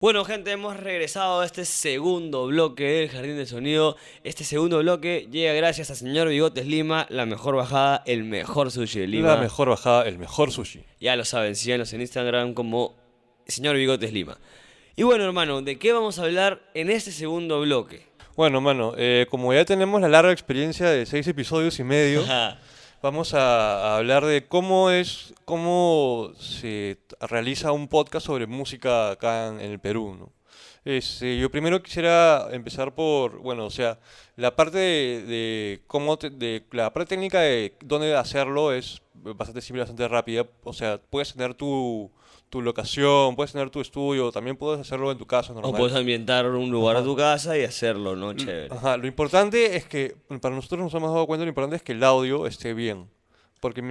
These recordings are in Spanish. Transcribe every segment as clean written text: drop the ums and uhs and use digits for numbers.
Bueno, gente, hemos regresado a este segundo bloque del Jardín del Sonido. Este segundo bloque llega gracias a Señor Bigotes Lima, la mejor bajada, el mejor sushi de La Lima. mejor bajada, el mejor sushi. Ya lo saben, síganos en Instagram como Señor Bigotes Lima. Y bueno, hermano, ¿de qué vamos a hablar en este segundo bloque? Bueno, mano, como ya tenemos la larga experiencia de 6 episodios y medio, vamos a hablar de cómo se realiza un podcast sobre música acá en el Perú, ¿no? Yo primero quisiera empezar por, bueno, o sea, la parte de la parte técnica de dónde hacerlo es bastante simple, bastante rápida. O sea, puedes tener tu locación, puedes tener tu estudio, también puedes hacerlo en tu casa O normal. puedes ambientar un lugar de Ajá. tu casa y hacerlo, ¿no? Chévere. Ajá, lo importante es que, para nosotros nos hemos dado cuenta, lo importante es que el audio esté bien. Porque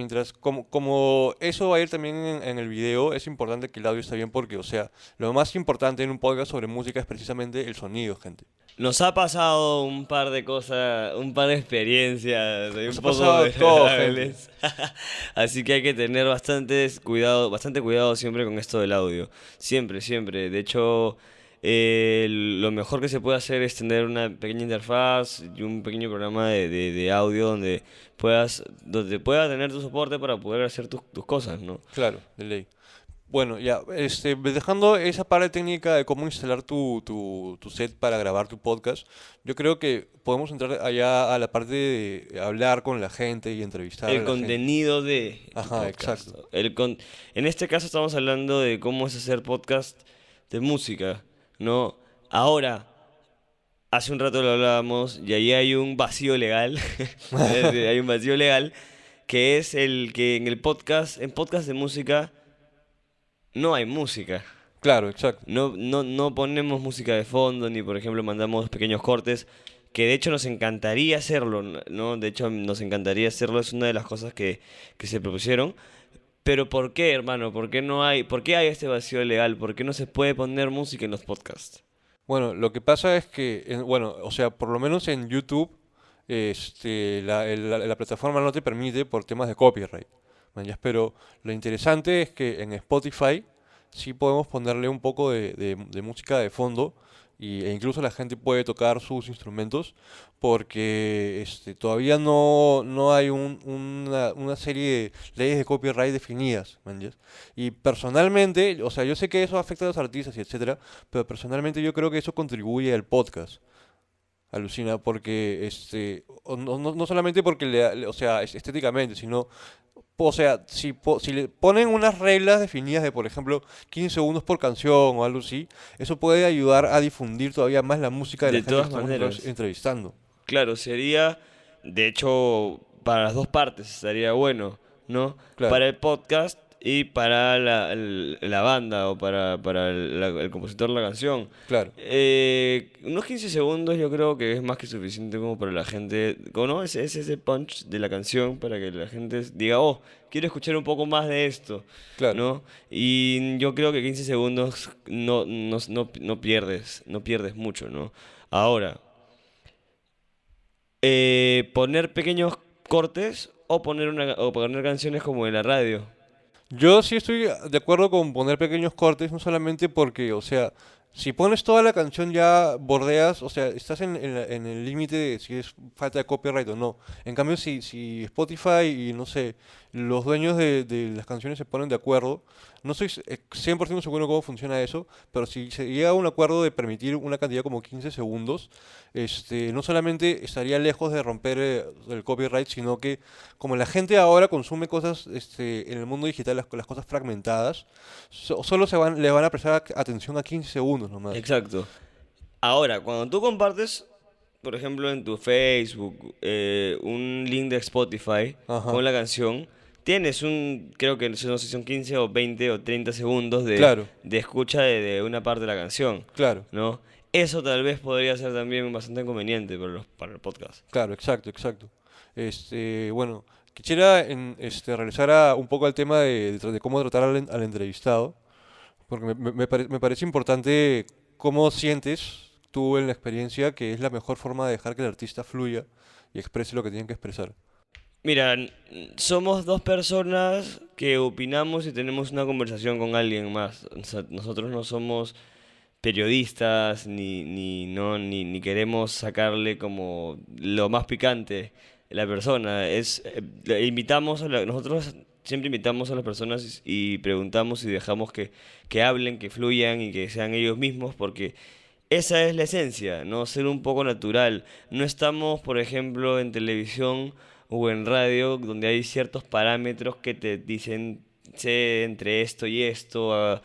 como eso va a ir también en el video, es importante que el audio esté bien porque, o sea, lo más importante en un podcast sobre música es precisamente el sonido, gente. Nos ha pasado un par de cosas, un par de experiencias, Nos un ha poco pasado de todo, gente. desagradables. Así que hay que tener bastante cuidado siempre con esto del audio. Siempre, siempre. De hecho, lo mejor que se puede hacer es tener una pequeña interfaz y un pequeño programa de audio donde pueda tener tu soporte para poder hacer tus cosas, ¿no? Claro, de ley. Bueno, ya, dejando esa parte técnica de cómo instalar tu set para grabar tu podcast, yo creo que podemos entrar allá a la parte de hablar con la gente y entrevistar a El la gente. contenido de tu Ajá, podcast. exacto. En este caso estamos hablando de cómo es hacer podcast de música, ¿no? Ahora, hace un rato lo hablábamos y ahí hay un vacío legal. Hay un vacío legal que es el que en podcast de música no hay música. Claro, exacto. No ponemos música de fondo, ni por ejemplo mandamos pequeños cortes, que de hecho nos encantaría hacerlo, ¿no? De hecho nos encantaría hacerlo, es una de las cosas que se propusieron. Pero ¿por qué, hermano? ¿Por qué hay este vacío legal? ¿Por qué no se puede poner música en los podcasts? Bueno, lo que pasa es que, bueno, o sea, por lo menos en YouTube, la plataforma no te permite por temas de copyright. ¿Mañas? Pero lo interesante es que en Spotify sí podemos ponerle un poco de música de fondo e incluso la gente puede tocar sus instrumentos porque todavía no hay una serie de leyes de copyright definidas, ¿mañas? Y personalmente, o sea, yo sé que eso afecta a los artistas y etcétera, pero personalmente yo creo que eso contribuye al podcast. Alucina, porque no solamente porque o sea, estéticamente, sino, o sea, si le ponen unas reglas definidas de, por ejemplo, 15 segundos por canción o algo así, eso puede ayudar a difundir todavía más la música de la De gente que todas estamos nosotros maneras, entrevistando. claro, sería, de hecho, para las dos partes estaría bueno, ¿no? Claro, Para el podcast y para la banda o para el compositor de la canción. claro. Unos 15 segundos yo creo que es más que suficiente como para la gente, ¿no? Es ese punch de la canción para que la gente diga, oh, quiero escuchar un poco más de esto, Claro. ¿no? Y yo creo que 15 segundos no pierdes mucho, ¿no? Ahora, poner pequeños cortes o poner canciones como en la radio. Yo sí estoy de acuerdo con poner pequeños cortes, no solamente porque, o sea, si pones toda la canción ya bordeas, o sea, estás en el límite de si es falta de copyright o no. En cambio, si Spotify y no sé, los dueños de las canciones se ponen de acuerdo, no estoy 100% seguro cómo funciona eso, pero si se llega a un acuerdo de permitir una cantidad como 15 segundos, no solamente estaría lejos de romper el copyright, sino que como la gente ahora consume cosas en el mundo digital, las cosas fragmentadas, solo le van a prestar atención a 15 segundos nomás. Exacto. Ahora, cuando tú compartes, por ejemplo, en tu Facebook, un link de Spotify Ajá, con la canción, tienes creo que no sé si son 15 o 20 o 30 segundos claro, de escucha de una parte de la canción, claro, ¿no? Eso tal vez podría ser también bastante conveniente para el podcast. claro, exacto, exacto. Bueno, quisiera regresar un poco al tema de cómo tratar al entrevistado, porque me parece importante cómo sientes tú en la experiencia que es la mejor forma de dejar que el artista fluya y exprese lo que tiene que expresar. Mira, somos dos personas que opinamos y tenemos una conversación con alguien más. O sea, nosotros no somos periodistas, ni queremos sacarle como lo más picante a la persona. Nosotros siempre invitamos a las personas y preguntamos y dejamos que hablen, que fluyan y que sean ellos mismos, porque esa es la esencia, ¿no? Ser un poco natural. No estamos, por ejemplo, en televisión o en radio donde hay ciertos parámetros que te dicen, sé entre esto y esto,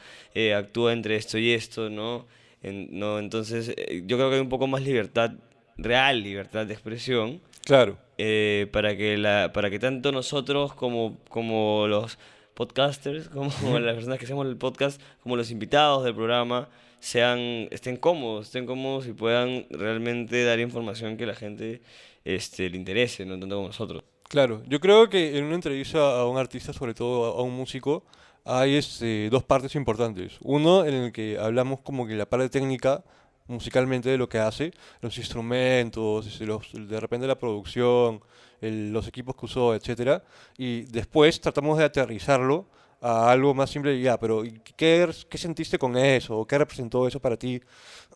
actúa entre esto y esto, ¿no? No, entonces, yo creo que hay un poco más libertad, real libertad de expresión, Claro, para que tanto nosotros como los podcasters, como ujú, las personas que hacemos el podcast, como los invitados del programa, estén cómodos y puedan realmente dar información que la gente le interese, no tanto como nosotros. claro. Yo creo que en una entrevista a un artista, sobre todo a un músico, hay dos partes importantes. Uno en el que hablamos como que la parte técnica musicalmente de lo que hace, los instrumentos, de repente la producción, los equipos que usó, etcétera. Y después tratamos de aterrizarlo a algo más simple, ya, pero ¿y qué sentiste con eso? ¿O qué representó eso para ti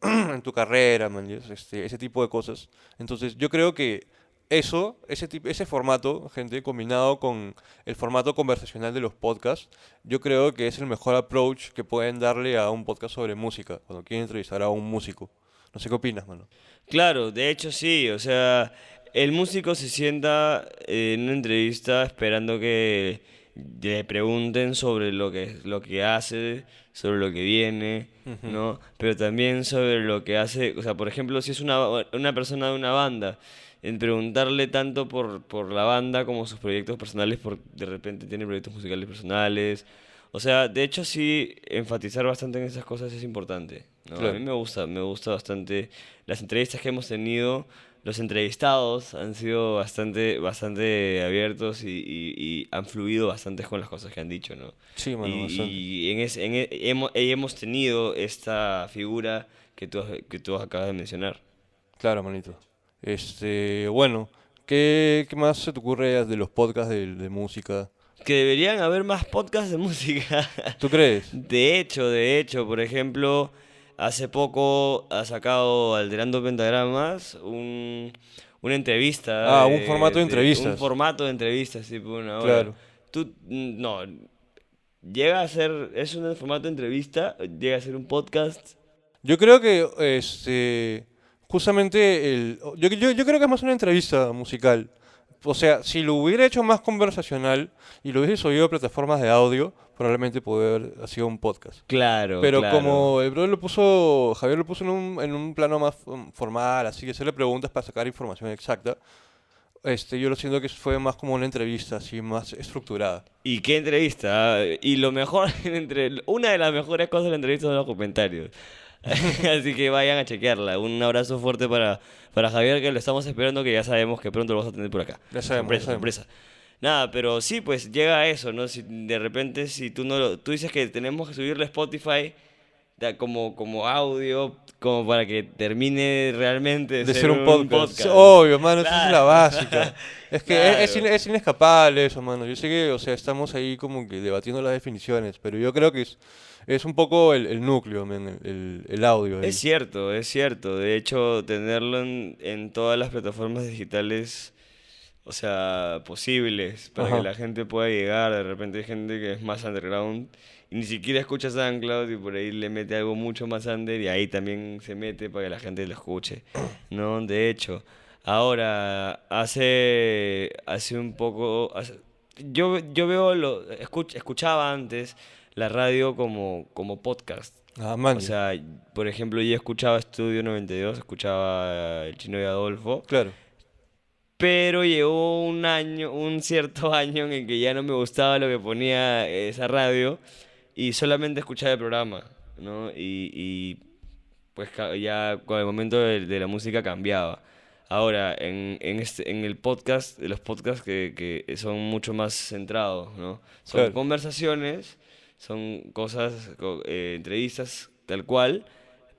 en tu carrera, man? Ese tipo de cosas. Entonces, yo creo que ese formato, gente, combinado con el formato conversacional de los podcasts, yo creo que es el mejor approach que pueden darle a un podcast sobre música, cuando quieren entrevistar a un músico. No sé qué opinas, mano. Claro, de hecho sí, o sea, el músico se sienta en una entrevista esperando que le pregunten sobre lo que hace, sobre lo que viene, Ujú, ¿no? Pero también sobre lo que hace, o sea, por ejemplo, si es una persona de una banda, en preguntarle tanto por la banda como sus proyectos personales, porque de repente tiene proyectos musicales personales. O sea, de hecho sí, enfatizar bastante en esas cosas es importante, ¿no? A mí claro. me gusta bastante las entrevistas que hemos tenido, los entrevistados han sido bastante abiertos y han fluido bastante con las cosas que han dicho, ¿no? Sí, mano, bastante. Hemos tenido esta figura que tú acabas de mencionar. Claro, manito. Bueno, ¿qué más se te ocurre de los podcasts de música? Que deberían haber más podcasts de música. ¿Tú crees? De hecho, por ejemplo, hace poco ha sacado Alterando Pentagramas una entrevista, Ah, un formato de un entrevistas. formato de entrevistas, tipo una hora. Claro. No, llega a ser, es un formato de entrevista, llega a ser un podcast. Yo creo que, justamente, yo creo que es más una entrevista musical. O sea, si lo hubiera hecho más conversacional y lo hubiese subido a plataformas de audio, probablemente podría haber sido un podcast. Claro, Pero claro. como Javier lo puso en un plano más formal, así que hacerle preguntas para sacar información exacta, yo lo siento que fue más como una entrevista, así, más estructurada. Y qué entrevista. Y lo mejor, una de las mejores cosas de la entrevista son los comentarios. Así que vayan a chequearla. Un abrazo fuerte para Javier, que lo estamos esperando, que ya sabemos que pronto lo vamos a tener por acá. Ya sabemos, ya Sorpresa, sabemos. sorpresa. Nada, pero sí, pues llega a eso, ¿no? Si de repente, si tú no tú dices que tenemos que subirle a Spotify como audio, como para que termine realmente de De ser ser un un podcast. podcast. Obvio, mano, esa es Claro, la básica. Es que claro. es inescapable eso, mano. Yo sé que, o sea, estamos ahí como que debatiendo las definiciones, pero yo creo que es un poco el núcleo, man, el audio Es ahí. cierto, es cierto. De hecho, tenerlo en todas las plataformas digitales, o sea, posibles, para que Ajá, la gente pueda llegar. De repente hay gente que es más underground y ni siquiera escucha SoundCloud y por ahí le mete algo mucho más under y ahí también se mete para que la gente lo escuche, ¿no? De hecho, ahora, hace un poco, yo veo, escuchaba antes la radio como podcast. ah, O man, sea, por ejemplo, yo escuchaba Estudio 92, escuchaba El Chino y Adolfo, claro. pero llegó un cierto año en el que ya no me gustaba lo que ponía esa radio y solamente escuchaba el programa, ¿no? Pues ya con el momento de la música cambiaba. Ahora, en el podcast, los podcasts que son mucho más centrados, ¿no? Son Claro, conversaciones, son cosas, entrevistas tal cual,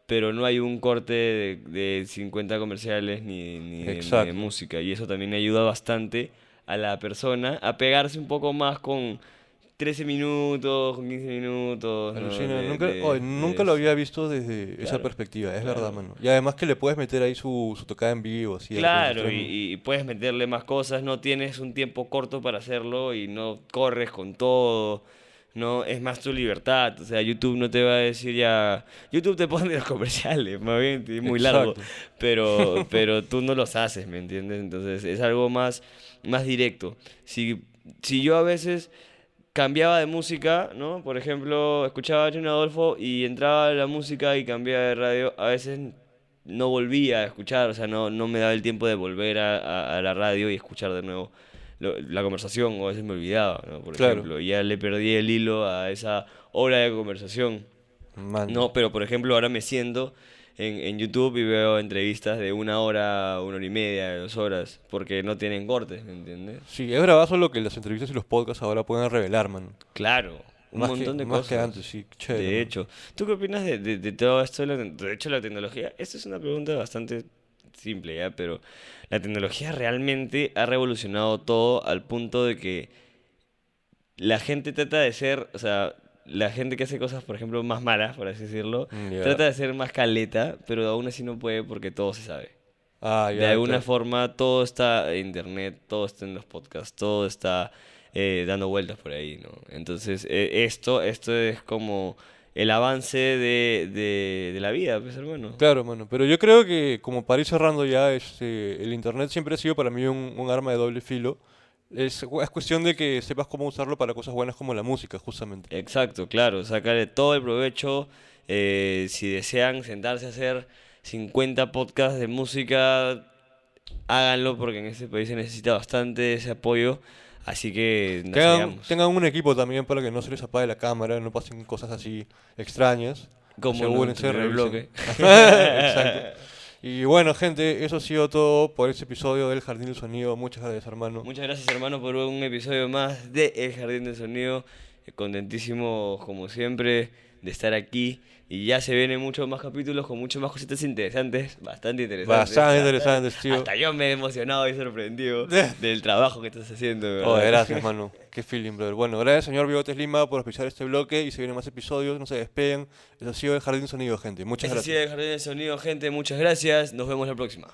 pero no hay un corte de 50 comerciales ni de exacto. música. Y eso también ayuda bastante a la persona a pegarse un poco más 13 minutos, con 15 minutos, ¿no? Alucina, nunca lo había visto desde esa Claro, perspectiva, es verdad, claro. mano. Y además que le puedes meter ahí su tocada en vivo, así de repente Claro, streaming. y puedes meterle más cosas, no tienes un tiempo corto para hacerlo y no corres con todo, no es más tu libertad, o sea, YouTube no te va a decir ya, YouTube te pone los comerciales, más bien, es muy largo, Exacto. pero tú no los haces, ¿me entiendes? Entonces es algo más directo. Si yo a veces cambiaba de música, ¿no? Por ejemplo, escuchaba a John Adolfo y entraba la música y cambiaba de radio, a veces no volvía a escuchar, o sea, no me daba el tiempo de volver a la radio y escuchar de nuevo la conversación, o a veces me olvidaba, ¿no? Por Claro, ejemplo, ya le perdí el hilo a esa hora de conversación. mano. No, pero por ejemplo, ahora me siento en YouTube y veo entrevistas de 1 hora, 1 hora y media, 2 horas, porque no tienen cortes, ¿me entiendes? Sí, es bravazo lo que las entrevistas y los podcasts ahora pueden revelar, mano. Claro, un montón de Más que antes, cosas. sí, chévere, De mano. hecho, ¿tú qué opinas de todo esto? De hecho, la tecnología, esta es una pregunta bastante simple, ¿ya? Pero la tecnología realmente ha revolucionado todo al punto de que la gente trata de ser, o sea, la gente que hace cosas, por ejemplo, más malas, por así decirlo, Ya. trata de ser más caleta, pero aún así no puede porque todo se sabe. Ah, De ya, alguna claro. forma, todo está en internet, todo está en los podcasts, todo está dando vueltas por ahí, ¿no? Entonces, esto es como el avance de la vida, pues, hermano. Claro, mano. Pero yo creo que, como para ir cerrando ya, el internet siempre ha sido para mí un arma de doble filo. Es cuestión de que sepas cómo usarlo para cosas buenas como la música, justamente. Exacto, claro, sacarle todo el provecho. Si desean sentarse a hacer 50 podcasts de música, háganlo porque en este país se necesita bastante ese apoyo. Así que nos sigamos. Tengan un equipo también para que no se les apague la cámara, no pasen cosas así extrañas. Como en el Asegúrense, primer revisen. bloque. Exacto. Y bueno, gente, eso ha sido todo por este episodio del Jardín del Sonido. Muchas gracias, hermano. Muchas gracias, hermano, por un episodio más de El Jardín del Sonido. Contentísimo, como siempre, de estar aquí. Y ya se vienen muchos más capítulos con muchas más cositas interesantes, bastante interesantes. Bastante interesante, tío. Hasta yo me he emocionado y sorprendido del trabajo que estás haciendo, de Oh, ¿verdad? gracias, mano. Qué feeling, brother. Bueno, gracias, señor Bigotes Lima, por escuchar este bloque y se vienen más episodios. No se despeguen. Eso ha sido el Jardín del Sonido, gente. Muchas Ese ha gracias. sido El Jardín del Sonido, gente. Muchas gracias. Nos vemos la próxima.